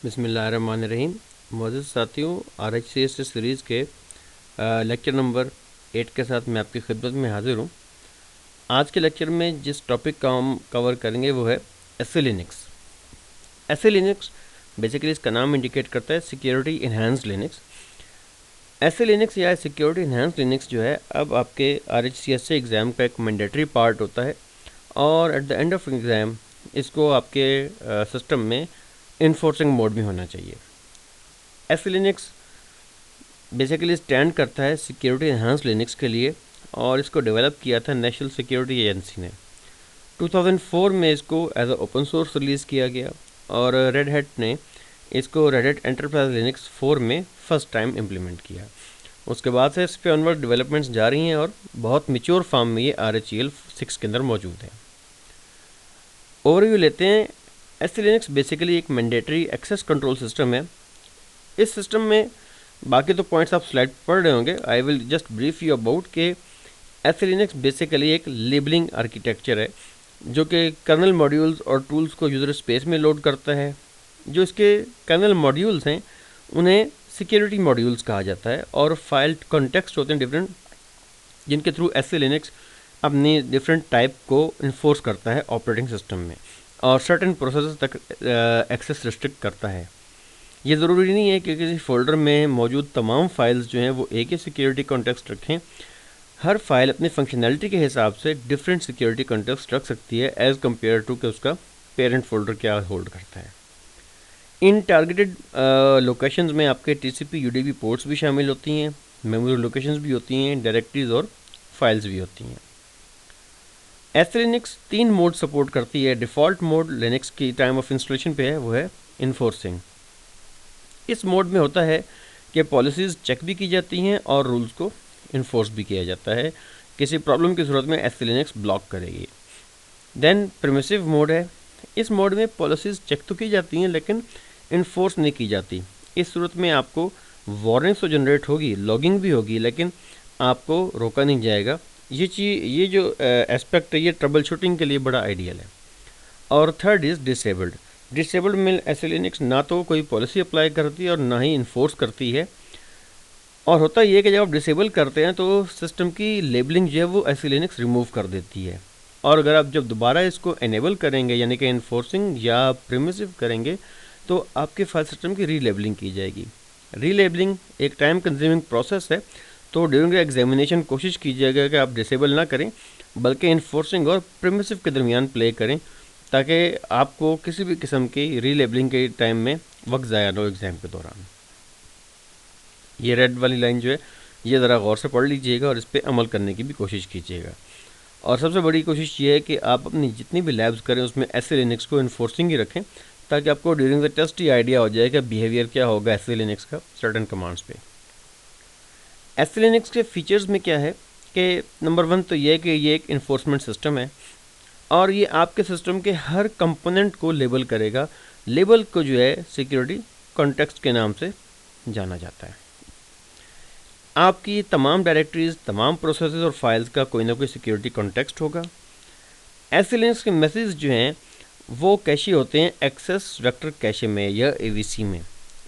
बिस्मिल्लाहिर्रहमानिर्रहीम। मौजूद साथियों, RHCS सीरीज़ के लेक्चर नंबर 8 के साथ मैं आपकी खिदमत में हाज़िर हूँ। आज के लेक्चर में जिस टॉपिक का हम कवर करेंगे वो है SE Linux. SE Linux basically इसका नाम इंडिकेट करता है security enhanced Linux. SE Linux या सिक्योरिटी इन्हांस्ड लिनक्स जो है अब आपके RHCS एग्ज़ाम का एक मैंडेटरी पार्ट होता है और at the end of exam इसको आपके सिस्टम में इन्फोर्सिंग मोड में होना चाहिए। SE लिनक्स बेसिकली स्टैंड करता है सिक्योरिटी इन्हांस्ड लिनक्स के लिए और इसको डेवलप किया था नेशनल सिक्योरिटी एजेंसी ने। 2004 में इसको as a open source release किया गया और रेड हैट ने इसको रेड हैट एंटरप्राइज लिनक्स 4 में फर्स्ट टाइम इम्प्लीमेंट किया। उसके बाद से इस पे ऑनवर्ड डेवलपमेंट्स जारी हैं और बहुत मैच्योर फॉर्म में ये RHEL 6 के अंदर मौजूद है। ओवरव्यू लेते हैं। SE लिनक्स बेसिकली एक मैंडेटरी एक्सेस कंट्रोल सिस्टम है। इस सिस्टम में बाकी तो पॉइंट्स आप स्लाइड पढ़ रहे होंगे, I will just brief you about के SE लिनक्स बेसिकली एक लेबलिंग आर्किटेक्चर है जो कि कर्नल मॉड्यूल्स और टूल्स को यूज़र स्पेस में लोड करता है। जो इसके कर्नल मॉड्यूल्स हैं उन्हें सिक्योरिटी मॉड्यूल्स कहा जाता है और फाइल कॉन्टेक्स्ट होते हैं डिफरेंट, जिनके थ्रू SE लिनक्स अपनी डिफरेंट टाइप को इन्फोर्स करता है ऑपरेटिंग सिस्टम में और सर्टेन प्रोसेस तक एक्सेस रिस्ट्रिक्ट करता है। ये ज़रूरी नहीं है कि किसी फोल्डर में मौजूद तमाम फाइल्स जो हैं वो एक ही सिक्योरिटी कॉन्टेक्स्ट रखें। हर फाइल अपनी फंक्शनैलिटी के हिसाब से डिफरेंट सिक्योरिटी कॉन्टेक्स्ट रख सकती है एज़ कम्पेयर टू कि उसका पेरेंट फोल्डर क्या होल्ड करता है। इन टारगेटेड लोकेशंस में आपके TCP UDP पोर्ट्स भी शामिल होती हैं, मेमोरी लोकेशंस भी होती हैं, डायरेक्टरीज और फाइल्स भी होती हैं। SE लिनक्स 3 मोड सपोर्ट करती है। डिफ़ॉल्ट मोड लिनक्स की टाइम ऑफ इंस्टॉलेशन पे है, वो है इन्फोर्सिंग। इस मोड में होता है कि पॉलिसीज़ चेक भी की जाती हैं और रूल्स को इन्फोर्स भी किया जाता है। किसी प्रॉब्लम की सूरत में SE लिनक्स ब्लॉक करेगी। देन परमिसिव मोड है। इस मोड में पॉलिसीज़ चेक तो की जाती हैं लेकिन इन्फोर्स नहीं की जाती। इस सूरत में आपको वार्निंग्स तो जनरेट होगी, लॉगिंग भी होगी, लेकिन आपको रोका नहीं जाएगा। ये जो एस्पेक्ट है ये ट्रबल शूटिंग के लिए बड़ा आइडियल है। और थर्ड इज़ डिसेबल्ड। डिसेबल्ड में SE लिनक्स ना तो कोई पॉलिसी अप्लाई करती है और ना ही इन्फोर्स करती है। और होता ये है कि जब आप डिसेबल करते हैं तो सिस्टम की लेबलिंग जो है वो SE लिनक्स रिमूव कर देती है और अगर आप जब दोबारा इसको एनेबल करेंगे यानी कि इन्फोर्सिंग या प्रिमिसिव करेंगे तो आपके फाइल सिस्टम की रीलेबलिंग की जाएगी। रीलेबलिंग एक टाइम कंज्यूमिंग प्रोसेस है, तो ड्यूरिंग एग्जामिनेशन कोशिश कीजिएगा कि आप डिसेबल ना करें बल्कि इन्फोर्सिंग और प्रिमिसिव के दरमियान प्ले करें ताकि आपको किसी भी किस्म की रीलेबलिंग के टाइम में वक्त ज़ाया ना हो एग्ज़ाम के दौरान। ये रेड वाली लाइन जो है ये ज़रा गौर से पढ़ लीजिएगा और इस पर अमल करने की भी कोशिश कीजिएगा। और सबसे बड़ी कोशिश ये है कि आप अपनी जितनी भी लैब्स करें उसमें SE लिनक्स को इन्फोर्सिंग ही रखें ताकि आपको ड्यूरिंग द टेस्ट ही आइडिया हो जाए कि बिहेवियर क्या होगा SE लिनक्स का सर्टेन कमांड्स पे। SE लिनक्स के फीचर्स में क्या है कि नंबर 1 तो ये है कि ये एक इन्फोर्समेंट सिस्टम है और ये आपके सिस्टम के हर कंपोनेंट को लेबल करेगा। लेबल को जो है सिक्योरिटी कॉन्टेक्स्ट के नाम से जाना जाता है। आपकी तमाम डायरेक्टरीज, तमाम प्रोसेसेस और फाइल्स का कोई ना कोई सिक्योरिटी कॉन्टेक्स्ट होगा। SE लिनक्स के मैसेज जो हैं वो कैशे होते हैं एक्सेस वेक्टर कैशे में या AVC में।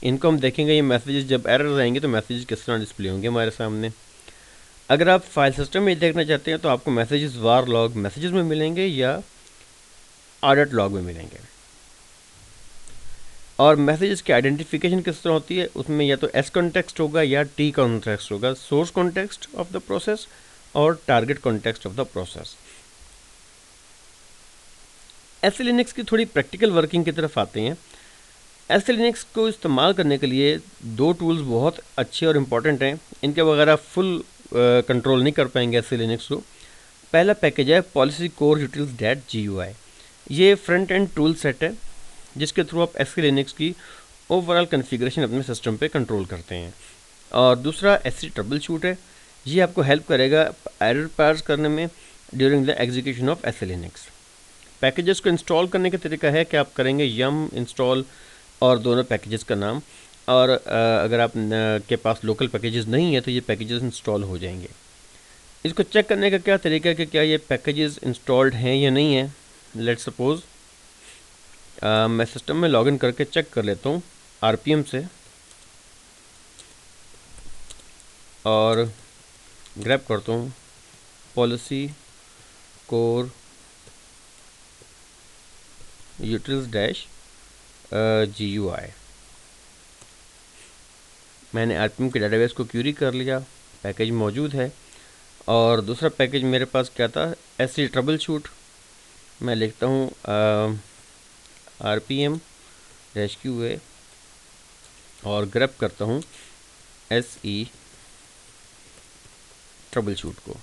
इनको हम देखेंगे। ये मैसेजेस जब एरर आएंगे तो मैसेजेस किस तरह डिस्प्ले होंगे हमारे सामने। अगर आप फाइल सिस्टम में देखना चाहते हैं तो आपको मैसेजेस वार लॉग मैसेजेस में मिलेंगे या ऑडिट लॉग में मिलेंगे। और मैसेजेस की आइडेंटिफिकेशन किस तरह होती है, उसमें या तो S कॉन्टेक्स्ट होगा या T कॉन्टेक्स्ट होगा, source context of the process और target context of the process. SE Linux की थोड़ी प्रैक्टिकल वर्किंग की तरफ आते हैं। SE लिनक्स को इस्तेमाल करने के लिए 2 टूल्स बहुत अच्छे और इम्पॉर्टेंट हैं। इनके वगैरह फुल कंट्रोल नहीं कर पाएंगे SE लिनक्स को। पहला पैकेज है policycore-utils.gui। ये फ्रंट एंड टूल सेट है जिसके थ्रू आप SE लिनक्स की ओवरऑल कॉन्फ़िगरेशन अपने सिस्टम पे कंट्रोल करते हैं। और दूसरा SE ट्रबल शूट है। ये आपको हेल्प करेगा एरर पार्स करने में during the execution of SE Linux. Packages को इंस्टॉल करने का तरीका है कि आप करेंगे yum इंस्टॉल और दोनों पैकेजेस का नाम, और अगर आप के पास लोकल पैकेजेस नहीं है तो ये पैकेजेस इंस्टॉल हो जाएंगे। इसको चेक करने का क्या तरीका है कि क्या ये पैकेजेस इंस्टॉल्ड हैं या नहीं है। लेट्स सपोज मैं सिस्टम में लॉगिन करके चेक कर लेता हूँ RPM से और ग्रैब करता हूँ policy core utils dash GUI। मैंने RPM के डेटाबेस को क्यूरी कर लिया, पैकेज मौजूद है। और दूसरा पैकेज मेरे पास क्या था, SC ट्रबल शूट। मैं लिखता हूँ RPM -QA और ग्रैब करता हूँ SE ट्रबल शूट को।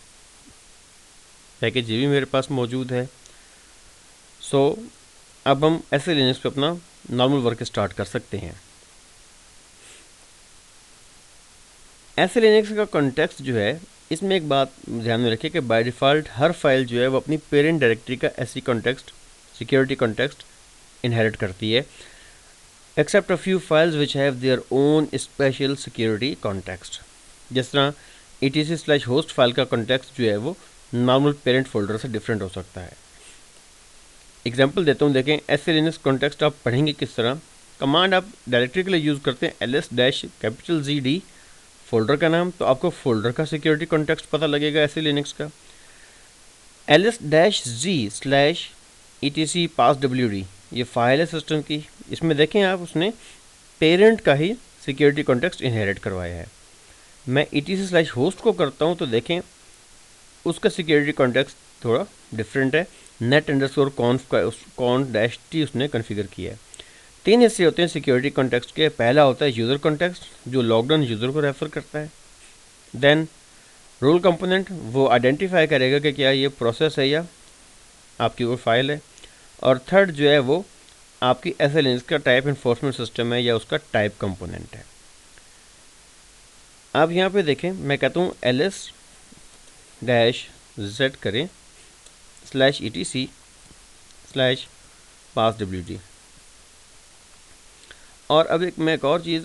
पैकेज ये भी मेरे पास मौजूद है। सो अब हम SE लिनक्स पे अपना नॉर्मल वर्क स्टार्ट कर सकते हैं। SE लिनक्स का कॉन्टेक्स्ट जो है, इसमें एक बात ध्यान में रखिए कि बाय डिफ़ॉल्ट हर फाइल जो है वो अपनी पेरेंट डायरेक्टरी का SE context, security context inherit करती है, except a few files which have their own special security context. जिस तरह etc/host फाइल का कॉन्टेक्स्ट जो है वो नॉर्मल पेरेंट फोल्डर से डिफरेंट हो सकता है। एग्जाम्पल देता हूँ, देखें SE लिनक्स कॉन्टेक्स्ट आप पढ़ेंगे किस तरह। कमांड आप डायरेक्टरी के लिए यूज़ करते हैं ls-ZD फोल्डर का नाम, तो आपको फोल्डर का सिक्योरिटी कॉन्टेक्स्ट पता लगेगा SE लिनक्स का। ls-g/etc passwd ये फाइल है सिस्टम की, इसमें देखें आप उसने पेरेंट का ही सिक्योरिटी कॉन्टेक्स्ट इनहेरिट करवाया है। मैं etc/host को करता हूँ तो देखें उसका सिक्योरिटी कॉन्टेक्स्ट थोड़ा डिफरेंट है, net_conf का -t उसने कॉन्फ़िगर किया है। 3 हिस्से होते हैं सिक्योरिटी कॉन्टेक्स्ट के। पहला होता है यूज़र कॉन्टेक्स्ट जो लॉगडाउन यूज़र को रेफर करता है। देन रोल कंपोनेंट, वो आइडेंटिफाई करेगा कि क्या ये प्रोसेस है या आपकी वो फाइल है। और थर्ड जो है वो आपकी SE लिनक्स का टाइप इन्फोर्समेंट सिस्टम है या उसका टाइप कंपोनेंट है। अब यहाँ पे देखें, मैं कहता हूँ ls-z करें /etc/passwd। और अब मैं एक और चीज़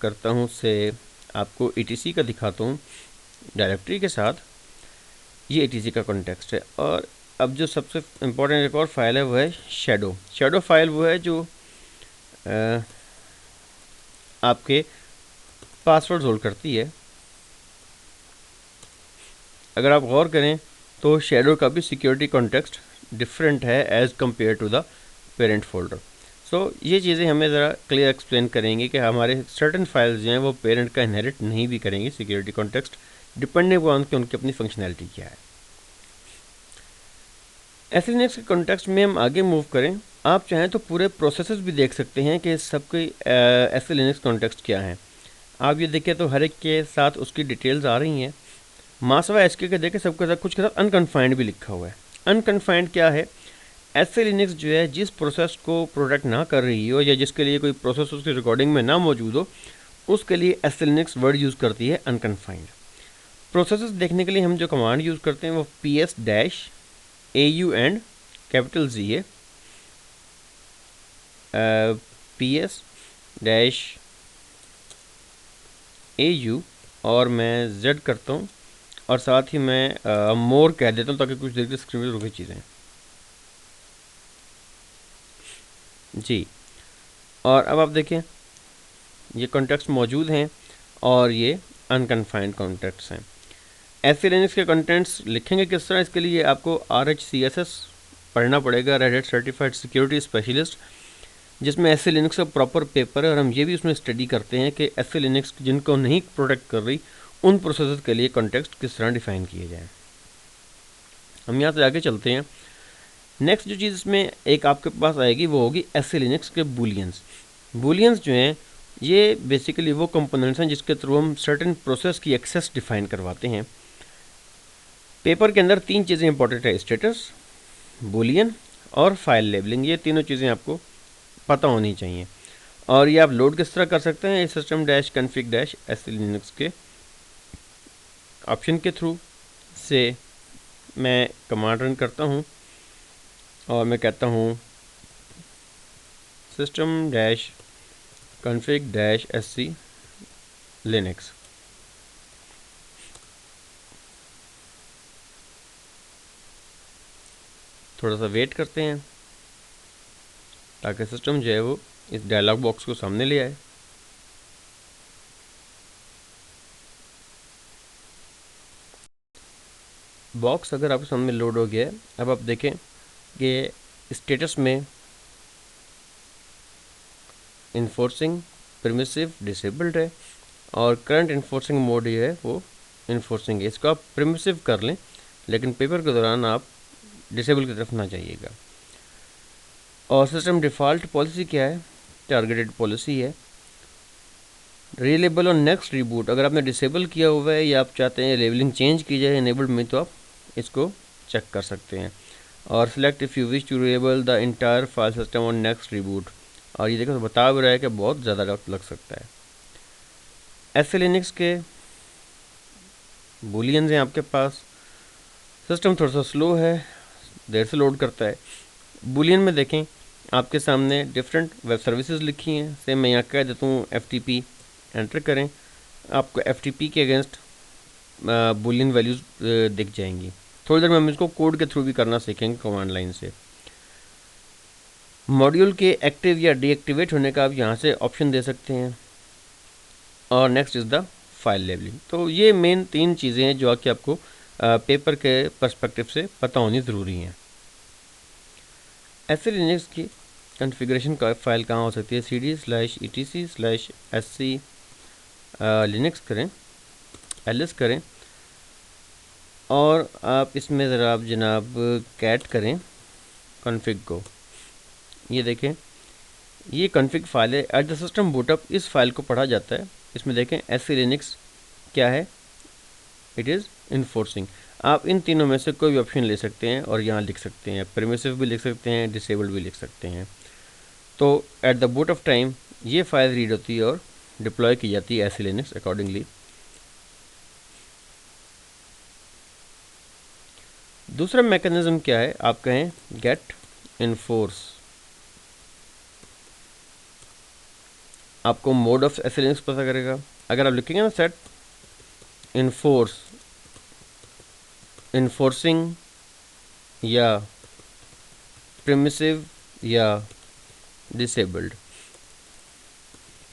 करता हूँ, उससे आपको etc का दिखाता हूँ डायरेक्टरी के साथ। ये etc का कॉन्टेक्स्ट है। और अब जो सबसे इम्पोर्टेंट एक और फाइल है वो है शेडो फाइल। वो है जो आपके पासवर्ड होल्ड करती है। अगर आप गौर करें तो शेडो का भी सिक्योरिटी कॉन्टेक्स्ट डिफरेंट है as compared to the parent folder. So ये चीज़ें हमें ज़रा क्लियर एक्सप्लेन करेंगे कि हमारे सर्टन फाइल्स जो हैं वो पेरेंट का इनहेरिट नहीं भी करेंगे सिक्योरिटी कॉन्टेक्स्ट, डिपेंडिंग ऑन कि उनकी अपनी फंक्शनैलिटी क्या है। SE लिनक्स के कॉन्टेक्स्ट में हम आगे मूव करें, आप चाहें तो पूरे प्रोसेसेस भी देख सकते हैं कि सबके SE लिनक्स कॉन्टेक्स्ट क्या हैं। आप ये देखें तो हर एक के साथ उसकी डिटेल्स आ रही हैं। मासवा SK के देखें सबके साथ कुछ के साथ अनकन्फाइंड भी लिखा हुआ है। अनकन्फाइंड क्या है, SE लिनक्स जो है जिस प्रोसेस को प्रोटेक्ट ना कर रही हो या जिसके लिए कोई प्रोसेस उसकी रिकॉर्डिंग में ना मौजूद हो, उसके लिए SE लिनक्स वर्ड यूज़ करती है अनकन्फाइंड। प्रोसेसेस देखने के लिए हम जो कमांड यूज़ करते हैं वो PS-AU एंड कैपिटल Z है, PS-AU और मैं Z करता हूँ और साथ ही मैं मोर कह देता हूँ ताकि कुछ देर की स्क्रीन पर रुकी चीज़ें जी। और अब आप देखें ये कॉन्टेक्स्ट मौजूद हैं और ये अनकन्फाइंड कॉन्टेक्ट्स हैं। SE लिनक्स के कंटेंट्स लिखेंगे किस तरह, इसके लिए आपको RHCSS पढ़ना पड़ेगा, red hat certified security specialist, जिसमें SE लिनक्स का प्रॉपर पेपर है। और हम ये भी उसमें स्टडी करते हैं कि SE लिनक्स जिनको नहीं प्रोटेक्ट कर रही उन प्रोसेसर के लिए कॉन्टेक्स्ट किस तरह डिफाइन किए जाएँ। हम यहाँ से आगे चलते हैं। नेक्स्ट जो चीज़ इसमें एक आपके पास आएगी वो होगी SE लिनक्स के बूलियंस। बूलियंस जो हैं ये बेसिकली वो कंपोनेंट्स हैं जिसके थ्रू हम सर्टेन प्रोसेस की एक्सेस डिफाइन करवाते हैं। पेपर के अंदर 3 चीज़ें इंपॉर्टेंट है, स्टेटस, बूलियन और फाइल लेबलिंग। ये तीनों चीज़ें आपको पता होनी चाहिए। और ये आप लोड किस तरह कर सकते हैं, system-config-SE लिनक्स के ऑप्शन के थ्रू से मैं कमांड रन करता हूँ और मैं कहता हूँ system-config-SE लिनक्स। थोड़ा सा वेट करते हैं ताकि सिस्टम जो है वो इस डायलॉग बॉक्स को सामने ले आए। बॉक्स अगर आपके सामने लोड हो गया है, अब आप देखें कि स्टेटस में इन्फोर्सिंग परमिसिव डिसेबल्ड है और करंट इन्फोर्सिंग मोड ये है वो इन्फोर्सिंग है। इसको आप परमिसिव कर लें, लेकिन पेपर के दौरान आप डिसेबल की तरफ ना जाइएगा। और सिस्टम डिफ़ॉल्ट पॉलिसी क्या है? टारगेटेड पॉलिसी है। रिलेबल और नेक्स्ट रिबूट, अगर आपने डिसेबल किया हुआ है या आप चाहते हैं लेबलिंग चेंज की जाए इनेबल्ड में, तो आप इसको चेक कर सकते हैं। और select if you wish to relabel the entire file system on next reboot. और ये देखो बता भी रहा है कि बहुत ज़्यादा वक्त लग सकता है। एस लिनक्स के बूलियंस हैं आपके पास। सिस्टम थोड़ा सा स्लो है, देर से लोड करता है। बूलियन में देखें आपके सामने डिफरेंट वेब सर्विसेज लिखी हैं। सेम मैं यहाँ कह देता हूँ FTP एंटर करें, आपको FTP के अगेंस्ट बूलियन वैल्यूज़ दिख जाएंगी। थोड़ी देर में हम इसको कोड के थ्रू भी करना सीखेंगे कमांड लाइन से। मॉड्यूल के एक्टिव या डीएक्टिवेट होने का आप यहाँ से ऑप्शन दे सकते हैं। और next is the file labelling. तो ये मेन 3 चीज़ें हैं जो कि आपको पेपर के पर्सपेक्टिव से पता होनी ज़रूरी हैं। ऐसे लिनक्स की कॉन्फ़िगरेशन का फाइल कहाँ हो सकती है? cd/etc/sc लिनक्स करें, ls करें और आप इसमें ज़रा आप जनाब कैट करें कॉन्फ़िग को। ये देखें ये कॉन्फ़िग फाइल है। एट द सिस्टम बूटअप इस फाइल को पढ़ा जाता है। इसमें देखें ऐसे लिनक्स क्या है? It is enforcing. आप इन तीनों में से कोई भी ऑप्शन ले सकते हैं और यहाँ लिख सकते हैं। परमिसिव भी लिख सकते हैं, डिसेबल्ड भी लिख सकते हैं। तो at the boot of time ये फाइल रीड होती है और डिप्लॉय की जाती है ऐसे लिनक्स अकॉर्डिंगली। दूसरा मैकेनिज्म क्या है? आप कहें गेट इन्फोर्स। आपको मोड ऑफ ऐसे लिनक्स पता करेगा। अगर आप लिखेंगे ना सेट इन्फोर्स, इन्फोर्सिंग या प्रिमिसिव या डिसेबल्ड,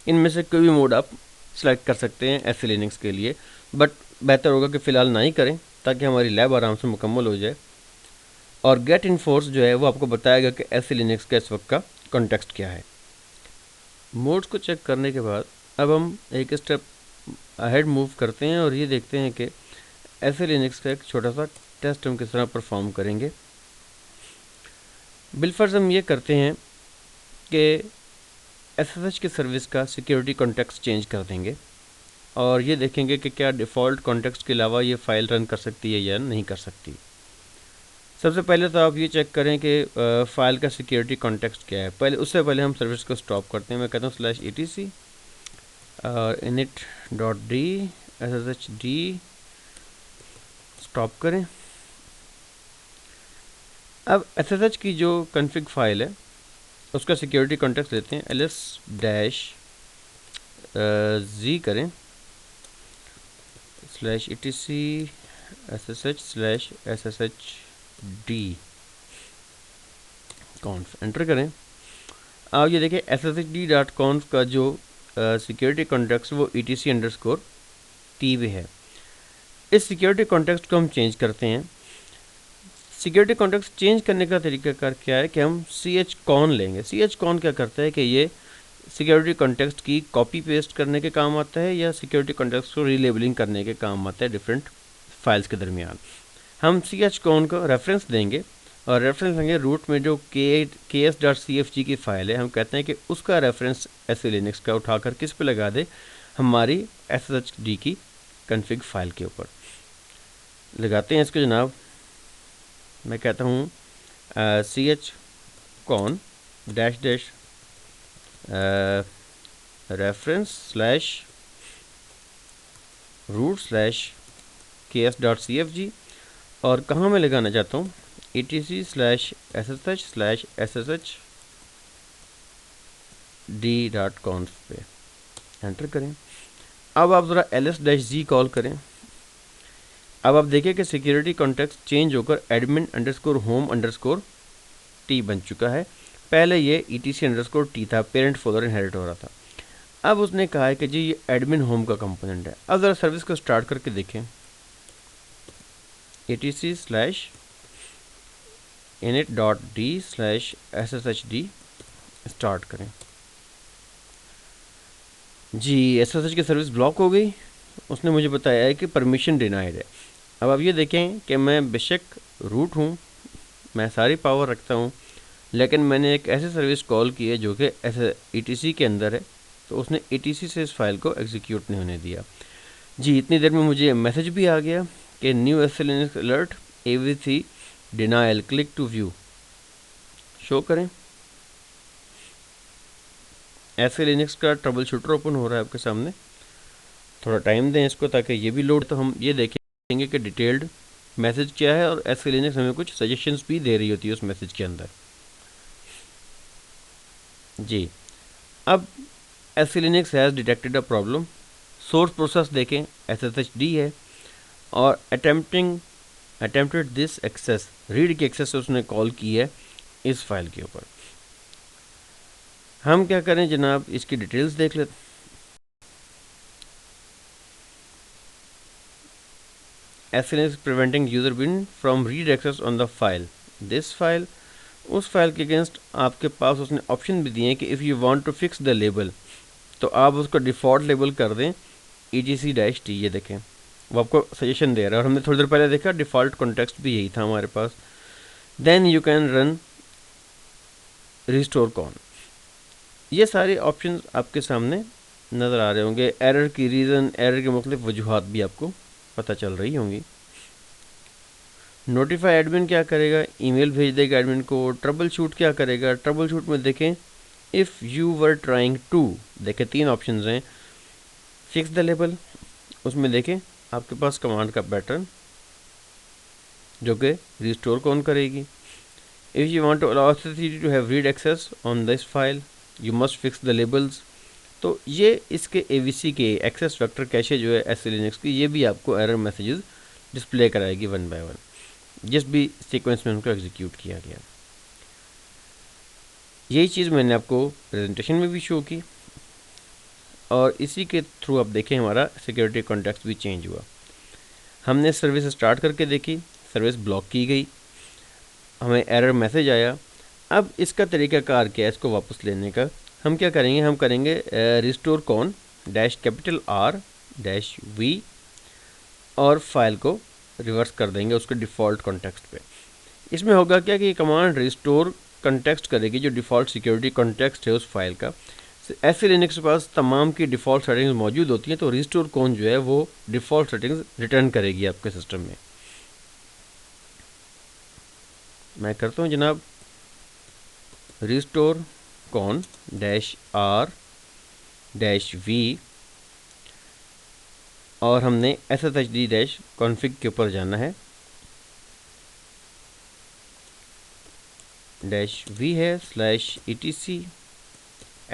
इनमें से कोई भी मोड आप सेलेक्ट कर सकते हैं ऐसे लिनक्स के लिए। बट बेहतर होगा कि फ़िलहाल ना ही करें ताकि हमारी लैब आराम से मुकम्मल हो जाए। और गेट इन्फोर्स जो है वो आपको बताएगा कि ऐसे लिनक्स का इस वक्त का कॉन्टेक्स्ट क्या है। मोड्स को चेक करने के बाद अब हम एक स्टेप अहेड मूव करते हैं और ये देखते हैं कि ऐसे लिनक्स का एक छोटा सा टेस्ट हम किस तरह परफॉर्म करेंगे। बिलफर्ज हम ये करते हैं कि SSH की सर्विस का सिक्योरिटी कॉन्टेक्स्ट चेंज कर देंगे और ये देखेंगे कि क्या डिफ़ॉल्ट कॉन्टेक्स्ट के अलावा ये फ़ाइल रन कर सकती है या नहीं कर सकती। सबसे पहले तो आप ये चेक करें कि फ़ाइल का सिक्योरिटी कॉन्टेक्स्ट क्या है। उससे पहले हम सर्विस को स्टॉप करते हैं। मैं कहता हूँ /etc init.d sshd स्टॉप करें। अब SSH की जो कॉन्फ़िग फाइल है उसका सिक्योरिटी कॉन्टेक्स्ट देते हैं ls-z करें /etc ssh/sshd conf एंटर करें। अब ये देखें sshd.conf का जो सिक्योरिटी कॉन्टेक्स्ट वो etc_t पे है। इस सिक्योरिटी कॉन्टेक्स्ट को हम चेंज करते हैं। सिक्योरिटी कॉन्टेक्स्ट चेंज करने का तरीकाकार क्या है कि हम chcon लेंगे। chcon क्या करता है कि ये सिक्योरिटी कॉन्टेक्स्ट की कॉपी पेस्ट करने के काम आता है या सिक्योरिटी कॉन्टेक्स्ट को रीलेबलिंग करने के काम आता है डिफरेंट फाइल्स के दरमियान। हम chcon को रेफरेंस देंगे और रेफरेंस लेंगे रूट में जो ks.cfg की फ़ाइल है। हम कहते हैं कि उसका रेफरेंस ऐसे लिनक्स का उठाकर किस पे लगा दे? हमारी SSHD की कॉन्फ़िग फाइल के ऊपर लगाते हैं इसको जनाब। मैं कहता हूँ chcon --reference/root/ks.cfg और कहाँ मैं लगाना चाहता हूँ etc/ssh/sshd.conf पे एंटर करें। अब आप ज़रा ls-z कॉल करें। अब आप देखिए कि सिक्योरिटी कॉन्टेक्स्ट चेंज होकर admin_home_t बन चुका है। पहले ये etc_t था, पेरेंट फोल्डर इनहेरिट हो रहा था। अब उसने कहा है कि जी ये एडमिन होम का कंपोनेंट है। अब ज़रा सर्विस को स्टार्ट करके देखें, etc/init.d/sshd स्टार्ट करें। जी SSH की सर्विस ब्लॉक हो गई। उसने मुझे बताया है कि परमिशन डिनाइड है। अब आप ये देखें कि मैं बेशक रूट हूँ, मैं सारी पावर रखता हूँ, लेकिन मैंने एक ऐसी सर्विस कॉल की है जो कि ऐसे ETC के अंदर है, तो उसने ETC से इस फाइल को एग्जीक्यूट नहीं होने दिया। जी इतनी देर में मुझे मैसेज भी आ गया कि new SLNX alert AVC denial, click to view. Show करें, SLNX का ट्रबल शूटर ओपन हो रहा है आपके सामने। थोड़ा टाइम दें इसको ताकि ये भी लोड, तो हम ये देखेंगे कि डिटेल्ड मैसेज क्या है, और SLNX हमें कुछ सजेशंस भी दे रही होती है उस मैसेज के अंदर। जी अब SLNX has detected a problem. Source process देखें SSHD है, और अटेम्प्टेड दिस एक्सेस, रीड की एक्सेस उसने कॉल की है इस फाइल के ऊपर। हम क्या करें जनाब, इसकी डिटेल्स देख लेते। SLNX preventing user bin from read access on the file, this file. उस फाइल के अगेंस्ट आपके पास उसने ऑप्शन भी दिए हैं कि if you want to fix the label, तो आप उसको डिफ़ॉल्ट लेबल कर दें etc-t। ये देखें वो आपको सजेशन दे रहा है, और हमने थोड़ी देर पहले देखा डिफ़ॉल्ट कॉन्टेक्स्ट भी यही था हमारे पास। Then you can run restore con. ये सारे ऑप्शन आपके सामने नज़र आ रहे होंगे। एरर की रीज़न, एरर की मुख्तलिफ वजूहात भी आपको पता चल रही होंगी। नोटिफाई एडमिन क्या करेगा, ईमेल भेज देगा एडमिन को। ट्रबल शूट क्या करेगा, ट्रबल शूट में देखें if you were trying to, देखें 3 ऑप्शंस हैं। फिक्स द लेबल, उसमें देखें आपके पास कमांड का पैटर्न जो कि रिस्टोर कौन करेगी। If you want to allow SSH to have read access on this file, you must fix the labels. तो ये इसके AVC के एक्सेस वेक्टर कैशे जो है SLNX की, ये भी आपको एरर मैसेजेस डिस्प्ले कराएगी वन बाय वन, जिस भी सीक्वेंस में उनको एग्जीक्यूट किया गया। यही चीज़ मैंने आपको प्रेजेंटेशन में भी शो की, और इसी के थ्रू आप देखें हमारा सिक्योरिटी कॉन्टेक्स्ट भी चेंज हुआ। हमने सर्विस स्टार्ट करके देखी, सर्विस ब्लॉक की गई, हमें एरर मैसेज आया। अब इसका तरीक़ाकार क्या है इसको वापस लेने का, हम क्या करेंगे, हम करेंगे रिस्टोर कॉन -R-V, और फाइल को रिवर्स कर देंगे उसके डिफ़ॉल्ट कॉन्टेक्स्ट पे। इसमें होगा क्या कि कमांड रिस्टोर कॉन्टेक्स्ट करेगी जो डिफ़ॉल्ट सिक्योरिटी कॉन्टेक्स्ट है उस फाइल का। SLNX के पास तमाम की डिफ़ॉल्ट सेटिंग्स मौजूद होती हैं, तो रिस्टोर कॉन जो है वो डिफ़ॉल्ट सेटिंग्स रिटर्न करेगी आपके सिस्टम में। मैं करता हूँ जनाब रिस्टोर कॉन -R-V, और हमने SSHD-config के ऊपर जाना है। -v है /etc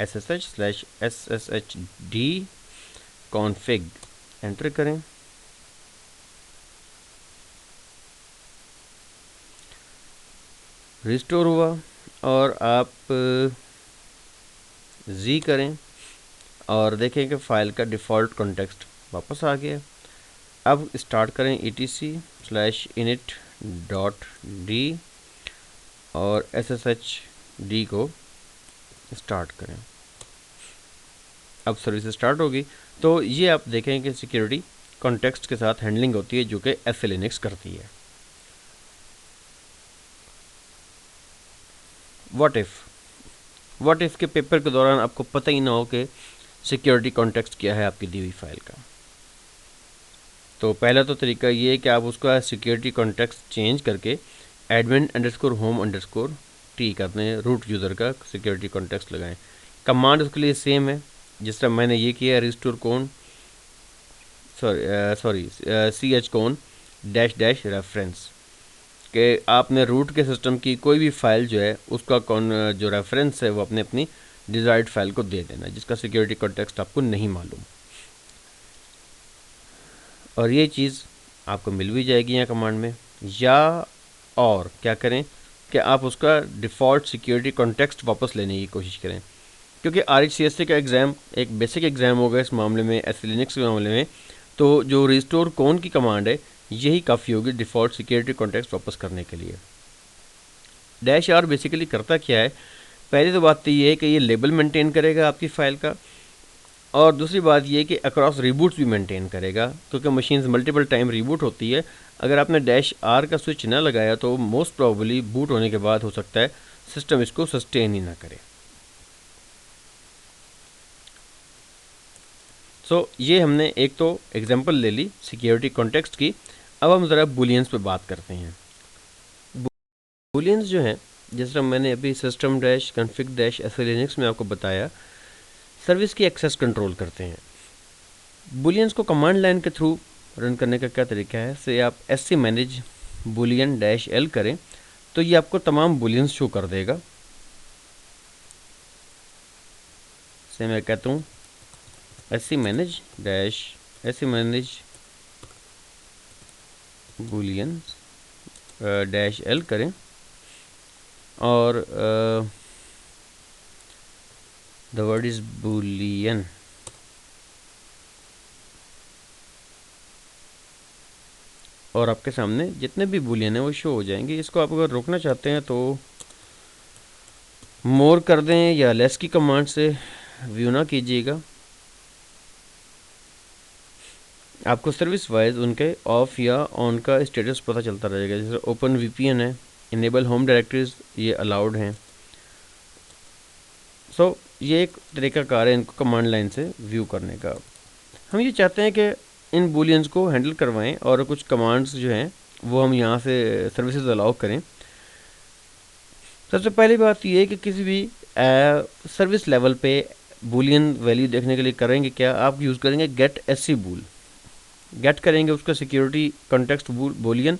SSH/SSHD config, एंटर करें। रिस्टोर हुआ, और आप जी करें और देखें कि फ़ाइल का डिफ़ॉल्ट कॉन्टेक्स्ट वापस आ गया। अब स्टार्ट करें etc/init.d और SSHD को स्टार्ट करें। अब सर्विस स्टार्ट होगी, तो ये आप देखें कि सिक्योरिटी कॉन्टेक्स्ट के साथ हैंडलिंग होती है जो कि SLNX करती है। व्हाट इफ़ के पेपर के दौरान आपको पता ही ना हो कि सिक्योरिटी कॉन्टेक्स्ट क्या है आपकी दी हुई फाइल का, तो पहला तो तरीका ये है कि आप उसका सिक्योरिटी कॉन्टेक्स्ट चेंज करके admin_home_t करते हैं, रूट यूज़र का सिक्योरिटी कॉन्टेक्स्ट लगाएं। कमांड उसके लिए सेम है, जिस तरह मैंने ये किया रिस्टोर कॉन /CHCON रेफरेंस, कि आपने रूट के सिस्टम की कोई भी फाइल जो है उसका जो रेफरेंस है वो अपने अपनी डिज़ायर्ड फाइल को दे देना, जिसका सिक्योरिटी कॉन्टेक्स्ट आपको नहीं मालूम। और ये चीज़ आपको मिल भी जाएगी यहाँ कमांड में। या और क्या करें कि आप उसका डिफ़ॉल्ट सिक्योरिटी कॉन्टेक्स्ट वापस लेने की कोशिश करें, क्योंकि RHCSC का एग्ज़ाम एक बेसिक एग्ज़ाम होगा इस मामले में, SE लिनक्स के मामले में। तो जो रिस्टोर कौन की कमांड है यही काफ़ी होगी डिफ़ॉल्ट सिक्योरिटी कॉन्टेक्स्ट वापस करने के लिए। -R बेसिकली करता क्या है, पहली तो बात तो ये है कि ये लेबल मेंटेन करेगा आपकी फ़ाइल का, और दूसरी बात ये कि अक्रॉस रिबूट्स भी मेंटेन करेगा, क्योंकि मशीन्स मल्टीपल टाइम रिबूट होती है। अगर आपने -R का स्विच ना लगाया तो मोस्ट प्रॉबली बूट होने के बाद हो सकता है सिस्टम इसको सस्टेन ही ना करे। ये हमने एक तो एग्जांपल ले ली सिक्योरिटी कॉन्टेक्स्ट की। अब हम ज़रा बुलियंस पे बात करते हैं। बुलियंस जो हैं, जिस तरह मैंने अभी system dash config dash SE Linux में आपको बताया, सर्विस की एक्सेस कंट्रोल करते हैं। बुलियंस को कमांड लाइन के थ्रू रन करने का क्या तरीका है, से आप SC मैनेज बुलियन -L करें तो ये आपको तमाम बुलियंस शो कर देगा। से मैं कहता हूँ SC मैनेज बुलियन -L करें, और द वर्ड इज़ बुलियन, और आपके सामने जितने भी बुलियन हैं वो शो हो जाएंगे। इसको आप अगर रोकना चाहते हैं तो मोर कर दें या लेस की कमांड से व्यू ना कीजिएगा, आपको सर्विस वाइज उनके ऑफ या ऑन का स्टेटस पता चलता रहेगा। जैसे ओपन VPN है, इनेबल होम डायरेक्टरीज ये अलाउड हैं। ये एक तरीकाकार है इनको कमांड लाइन से व्यू करने का। हम ये चाहते हैं कि इन बुलियंस को हैंडल करवाएं और कुछ कमांड्स जो हैं वो हम यहाँ से सर्विसेज अलाउ करें। सबसे पहली बात ये है कि किसी भी सर्विस लेवल पे बुलियन वैल्यू देखने के लिए करेंगे क्या, आप यूज़ करेंगे गेट SC बूल। गेट करेंगे उसका सिक्योरिटी कॉन्टेक्स्ट बुलियन,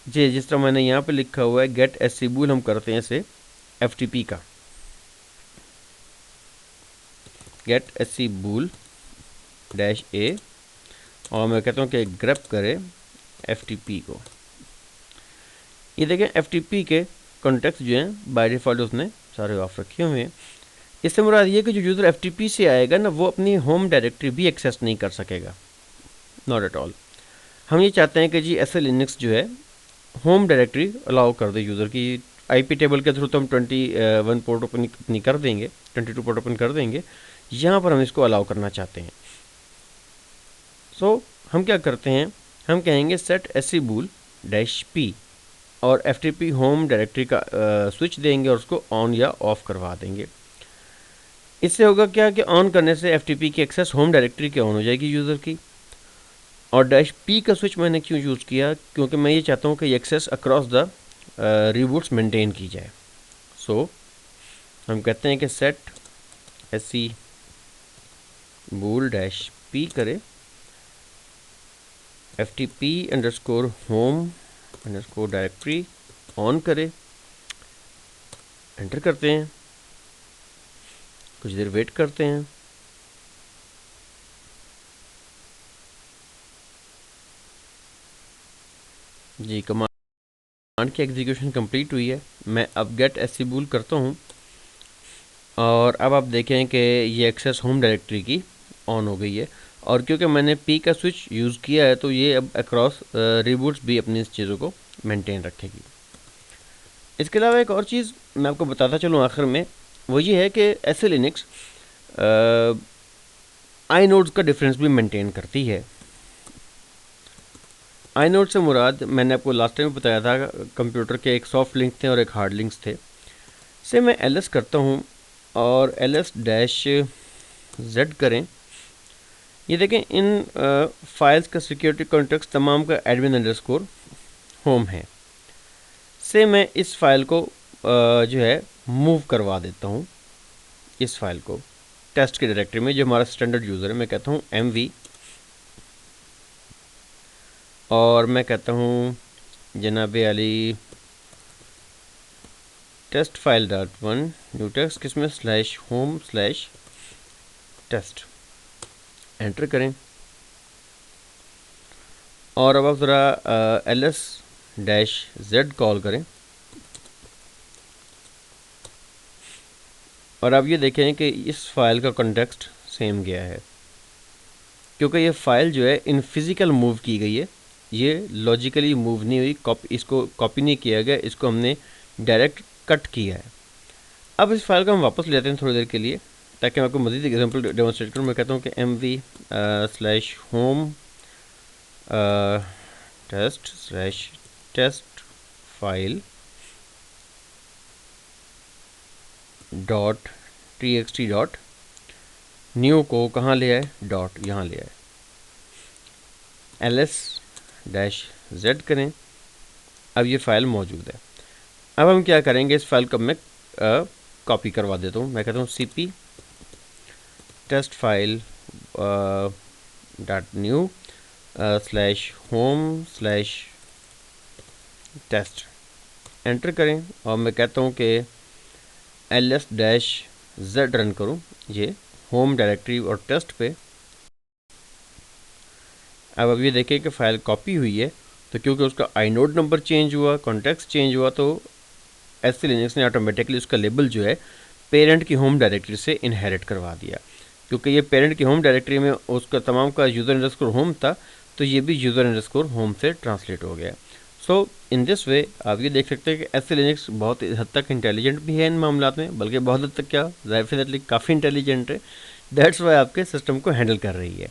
जिस तरह मैंने यहाँ पे लिखा हुआ है गेट SC बूल, हम करते हैं इसे FTP का गेट SC बूल -A, और मैं कहता हूँ कि ग्रेप करे FTP को। ये देखें FTP के कॉन्टेक्स्ट जो हैं बाय डिफ़ॉल्ट उसने सारे ऑफ रखे हुए हैं। इससे मुराद ये कि जो यूज़र FTP से आएगा ना वो अपनी होम डायरेक्टरी भी एक्सेस नहीं कर सकेगा, नॉट एट ऑल। हम ये चाहते हैं कि जी SE लिनक्स जो है होम डायरेक्टरी अलाउ कर दे यूज़र की। IP टेबल के थ्रू तो हम 21 पोर्ट ओपन कर देंगे, 22 पोर्ट ओपन कर देंगे, यहाँ पर हम इसको अलाउ करना चाहते हैं। हम क्या करते हैं, हम कहेंगे सेट SC बूल -P और FTP होम डायरेक्टरी का स्विच देंगे और उसको ऑन या ऑफ करवा देंगे। इससे होगा क्या कि ऑन करने से FTP की एक्सेस होम डायरेक्टरी के ऑन हो जाएगी यूज़र की। और -P का स्विच मैंने क्यों यूज़ किया, क्योंकि मैं ये चाहता हूँ कि access across the reboots maintain की जाए। हम कहते हैं कि सेट SC बूल -P करे FTP _ होम _ डायरेक्टरी ऑन करे, एंटर करते हैं, कुछ देर वेट करते हैं। जी कमांड की एग्जीक्यूशन कंप्लीट हुई है। मैं अब गेट SC बूल करता हूँ और अब आप देखें कि ये एक्सेस होम डायरेक्टरी की ऑन हो गई है, और क्योंकि मैंने P का स्विच यूज़ किया है तो ये अब अक्रॉस रिबूट्स भी अपनी इस चीज़ों को मेंटेन रखेगी। इसके अलावा एक और चीज़ मैं आपको बताता चलूँ आखिर में, वो ये है कि SE लिनक्स iNodes का डिफरेंस भी मेंटेन करती है। iNode से मुराद मैंने आपको लास्ट टाइम बताया था, कंप्यूटर के एक सॉफ्ट लिंक थे और एक हार्ड लिंक्स थे। मैं ls करता हूँ और ls-z करें। ये देखें इन फाइल्स का सिक्योरिटी कॉन्टेक्स्ट तमाम का admin_ होम है। मैं इस फाइल को जो है मूव करवा देता हूँ, इस फाइल को टेस्ट की डायरेक्टरी में, जो हमारा स्टैंडर्ड यूज़र है। मैं कहता हूँ MV और मैं कहता हूँ जनाब अली टेस्ट फाइल .1 न्यू टेक्स्ट, किसमें /home/test, एंटर करें। और अब आप ज़रा ls-z कॉल करें। और आप ये देखें कि इस फाइल का कॉन्टेक्स्ट सेम गया है, क्योंकि ये फाइल जो है इन फिज़िकल मूव की गई है, ये लॉजिकली मूव नहीं हुई, इसको कॉपी नहीं किया गया, इसको हमने डायरेक्ट कट किया है। अब इस फाइल को हम वापस ले जाते हैं थोड़ी देर के लिए, ताकि मैं आपको मज़ीद एग्जांपल डेमोन्स्ट्रेट करूँ। मैं कहता हूँ कि mv/home test file .txt new को कहाँ ले आए, डॉट यहाँ ले आए, ls-z करें। अब ये फ़ाइल मौजूद है। अब हम क्या करेंगे, इस फाइल को मैं कॉपी करवा देता हूँ। मैं कहता हूँ cp test file .new /home/test enter करें, और मैं कहता हूँ कि ls-z रन करूँ ये होम डायरेक्टरी और टेस्ट पे। अब ये देखें कि फ़ाइल कॉपी हुई है, तो क्योंकि उसका आइनोड नंबर चेंज हुआ, कॉन्टेक्स्ट चेंज हुआ, तो SC लिनक्स ने ऑटोमेटिकली उसका लेबल जो है पेरेंट की होम डायरेक्टरी से इनहेरिट करवा दिया। क्योंकि ये पेरेंट की होम डायरेक्टरी में उसका तमाम का यूज़र अंडरस्कोर होम था, तो ये भी यूज़र अंडरस्कोर होम से ट्रांसलेट हो गया। सो इन दिस वे आप ये देख सकते हैं कि SC लिनक्स बहुत हद तक इंटेलिजेंट भी है इन मामलों में, बल्कि बहुत हद तक क्या डेफिनेटली काफ़ी इंटेलिजेंट है। दैट्स वाई आपके सिस्टम को हैंडल कर रही है।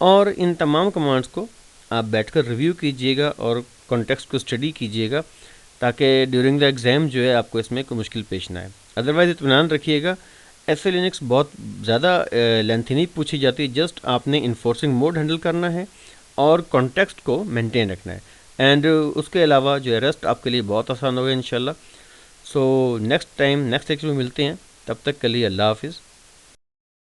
और इन तमाम कमांड्स को आप बैठकर रिव्यू कीजिएगा और कॉन्टेक्स्ट को स्टडी कीजिएगा, ताकि ड्यूरिंग द एग्ज़ाम जो है आपको इसमें कोई मुश्किल पेश ना आए। अदरवाइज़ इत्मीनान रखिएगा, SC लिनक्स बहुत ज़्यादा लेंथी नहीं पूछी जाती, जस्ट आपने इन्फोर्सिंग मोड हैंडल करना है और कॉन्टेक्स्ट को मेंटेन रखना है, एंड उसके अलावा जो है रेस्ट आपके लिए बहुत आसान होगा इंशाल्लाह। So next time next lecture में मिलते हैं, तब तक के लिए अल्लाह हाफिज़।